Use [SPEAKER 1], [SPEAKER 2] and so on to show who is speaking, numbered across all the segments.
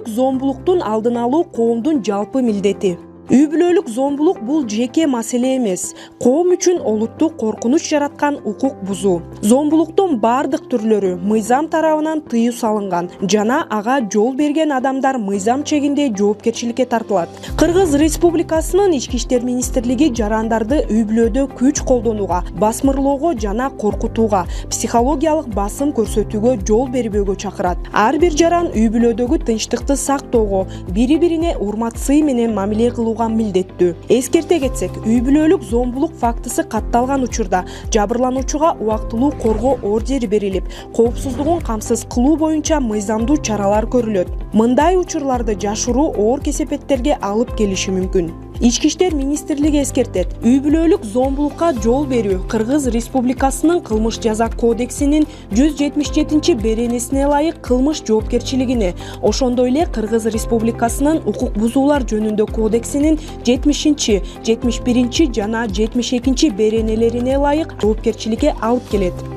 [SPEAKER 1] бүлөлүк зомбулуктун алдын алуу коомдун жалпы милдети. Үй бүлөлүк зомбулук бул жеке маселе эмес, коом үчүн олуттук коркунуч жараткан укук бузуу. Зомбулуктун бардык түрлөрү мыйзам тарабынан тыюу салынган жана ага жол берген адамдар мыйзам чегинде жоопкерчиликке тартылат. Кыргыз Республикасынын Ички иштер министрлиги жарандарды үй бүлөдө күч колдонууга, басмырлоого жана коркутууга, психологиялык басым көрсөтүүгө жол бербөөгө чакырат. Ар бир жаран үй бүлөдөгү тынчтыкты сактоого, бири-бирине урмат-сый менен мамиле кылууга милдеттүү. Эскерте кетсек, үй бүлөлүк зомбулук фактысы катталган учурда жабырлануучуга убактылуу коргоо ордери берилип, коопсуздугун камсыз кылуу боюнча мыйзамдуу чаралар көрүлөт. Мындай учурларды жашыруу оор кесепеттерге алып келиши мүмкүн. Ички иштер министрлиги эскертет. Үй бүлөлүк зомбулукка жол берүү Кыргыз Республикасынын Кылмыш жаза кодексинин 177 беренесине ылайык кылмыш жоопкерчилигине, ошондой эле Кыргыз Республикасынын укук бузуулар жөнүндө кодексинин 70, 71 жана 72 беренелерине ылайык жоопкерчиликке алып келет.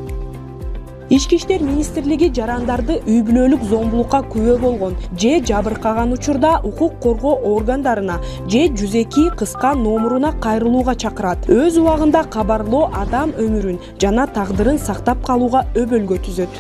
[SPEAKER 1] Ички иштер министрлиги жарандарды үй бүлөлүк зомбулукка күбө болгон же жабыркаган учурда укук коргоо органдарына же 102 кыска номуруна кайрылууга чакырат. Өз убагында кабарлоо адам өмүрүн жана тагдырын сактап калууга өбөлгө түзөт.